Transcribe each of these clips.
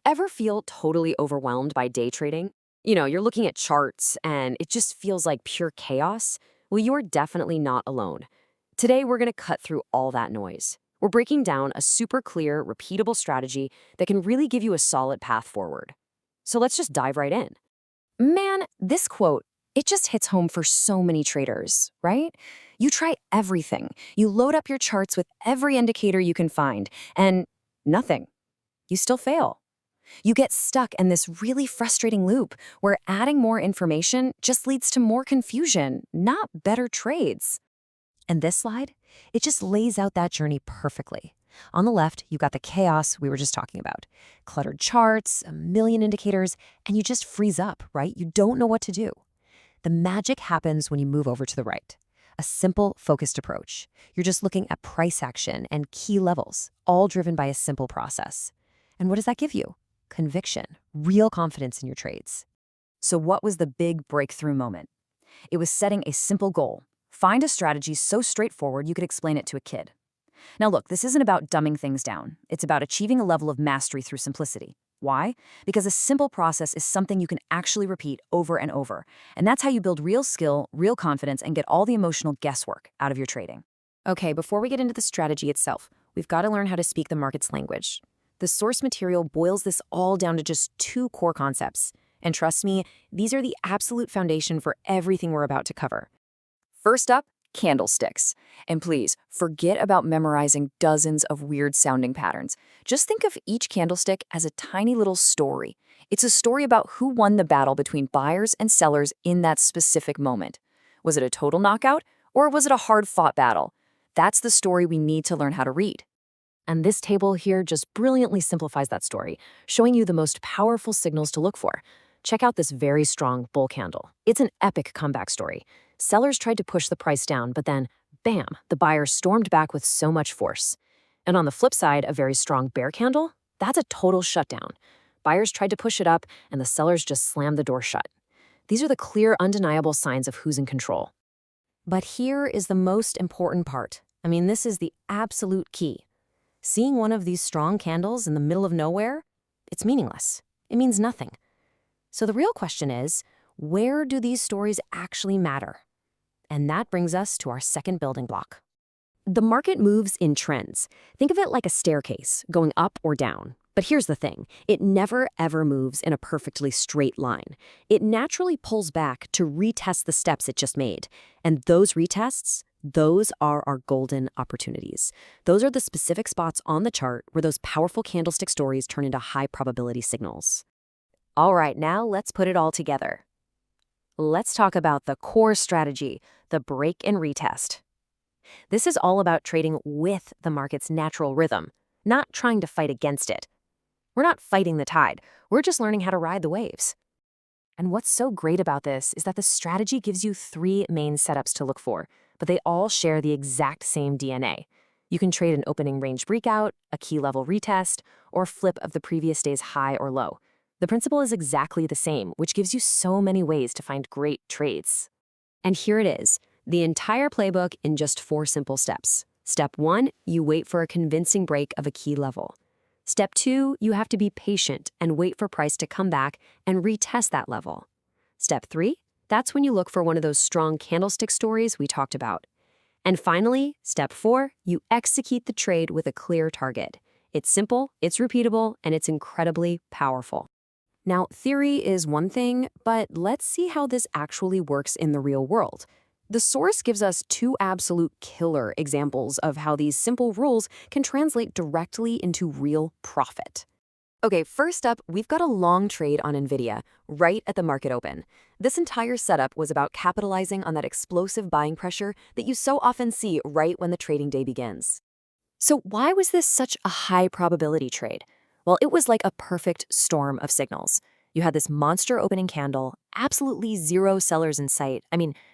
Ever feel totally overwhelmed by day trading? You're looking at charts and it just feels like pure chaos? Well, you're definitely not alone. Today, we're going to cut through all that noise. We're breaking down a super clear, repeatable strategy that can really give you a solid path forward. So let's just dive right in. Man, this quote, it just hits home for so many traders, right? You try everything. You load up your charts with every indicator you can find, and nothing. You still fail. You get stuck in this really frustrating loop where adding more information just leads to more confusion, not better trades. And this slide, it just lays out that journey perfectly. On the left, you've got the chaos we were just talking about. Cluttered charts, a million indicators, and you just freeze up, right? You don't know what to do. The magic happens when you move over to the right. A simple, focused approach. You're just looking at price action and key levels, all driven by a simple process. And what does that give you? Conviction, real confidence in your trades. So what was the big breakthrough moment? It was setting a simple goal. Find a strategy so straightforward you could explain it to a kid. Now look, this isn't about dumbing things down. It's about achieving a level of mastery through simplicity. Why? Because a simple process is something you can actually repeat over and over. And that's how you build real skill, real confidence, and get all the emotional guesswork out of your trading. Okay, before we get into the strategy itself, we've got to learn how to speak the market's language. The source material boils this all down to just two core concepts. And trust me, these are the absolute foundation for everything we're about to cover. First up, candlesticks. And please, forget about memorizing dozens of weird-sounding patterns. Just think of each candlestick as a tiny little story. It's a story about who won the battle between buyers and sellers in that specific moment. Was it a total knockout, or was it a hard-fought battle? That's the story we need to learn how to read. And this table here just brilliantly simplifies that story, showing you the most powerful signals to look for. Check out this very strong bull candle. It's an epic comeback story. Sellers tried to push the price down, but then, bam, the buyers stormed back with so much force. And on the flip side, a very strong bear candle, that's a total shutdown. Buyers tried to push it up, and the sellers just slammed the door shut. These are the clear, undeniable signs of who's in control. But here is the most important part. This is the absolute key. Seeing one of these strong candles in the middle of nowhere, it's meaningless. It means nothing. So the real question is, where do these stories actually matter? And that brings us to our second building block. The market moves in trends. Think of it like a staircase, going up or down. But here's the thing, it never ever moves in a perfectly straight line. It naturally pulls back to retest the steps it just made. And those retests, those are our golden opportunities. Those are the specific spots on the chart where those powerful candlestick stories turn into high probability signals. All right, now let's put it all together. Let's talk about the core strategy, the break and retest. This is all about trading with the market's natural rhythm, not trying to fight against it. We're not fighting the tide, we're just learning how to ride the waves. And what's so great about this is that the strategy gives you three main setups to look for, but they all share the exact same DNA. You can trade an opening range breakout, a key level retest, or flip of the previous day's high or low. The principle is exactly the same, which gives you so many ways to find great trades. And here it is, the entire playbook in just 4 simple steps. Step 1, you wait for a convincing break of a key level. Step 2, you have to be patient and wait for price to come back and retest that level. Step 3, that's when you look for one of those strong candlestick stories we talked about. And finally, step 4, you execute the trade with a clear target. It's simple, it's repeatable, and it's incredibly powerful. Now, theory is one thing, but let's see how this actually works in the real world. The source gives us 2 absolute killer examples of how these simple rules can translate directly into real profit. Okay, first up, we've got a long trade on NVIDIA, right at the market open. This entire setup was about capitalizing on that explosive buying pressure that you so often see right when the trading day begins. So why was this such a high probability trade? Well, it was like a perfect storm of signals. You had this monster opening candle, absolutely 0 sellers in sight.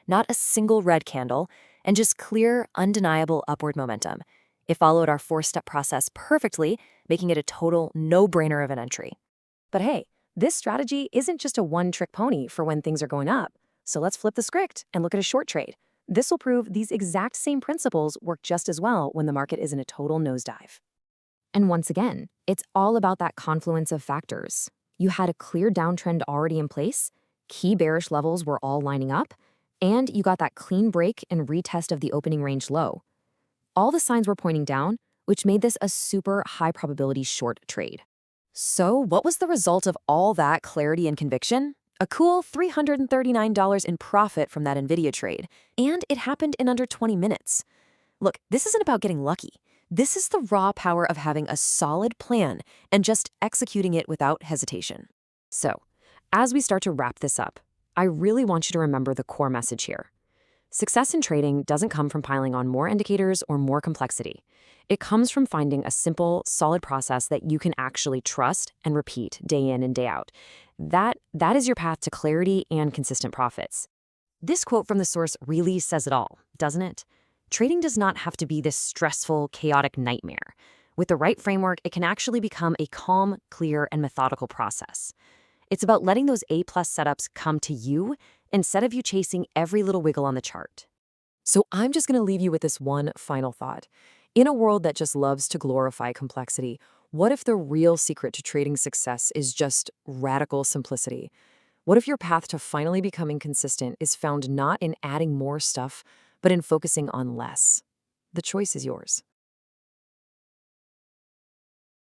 Not a single red candle, and just clear, undeniable upward momentum. It followed our 4-step process perfectly, making it a total no-brainer of an entry. But hey, this strategy isn't just a one-trick pony for when things are going up. So let's flip the script and look at a short trade. This will prove these exact same principles work just as well when the market is in a total nosedive. And once again, it's all about that confluence of factors. You had a clear downtrend already in place, key bearish levels were all lining up, and you got that clean break and retest of the opening range low. All the signs were pointing down, which made this a super high probability short trade. So, what was the result of all that clarity and conviction? A cool $339 in profit from that NVIDIA trade, and it happened in under 20 minutes. Look, this isn't about getting lucky. This is the raw power of having a solid plan and just executing it without hesitation. So, as we start to wrap this up, I really want you to remember the core message here. Success in trading doesn't come from piling on more indicators or more complexity. It comes from finding a simple, solid process that you can actually trust and repeat day in and day out. That is your path to clarity and consistent profits. This quote from the source really says it all, doesn't it? Trading does not have to be this stressful, chaotic nightmare. With the right framework, it can actually become a calm, clear, and methodical process. It's about letting those A-plus setups come to you instead of you chasing every little wiggle on the chart. So I'm just going to leave you with this one final thought. In a world that just loves to glorify complexity, what if the real secret to trading success is just radical simplicity? What if your path to finally becoming consistent is found not in adding more stuff, but in focusing on less? The choice is yours.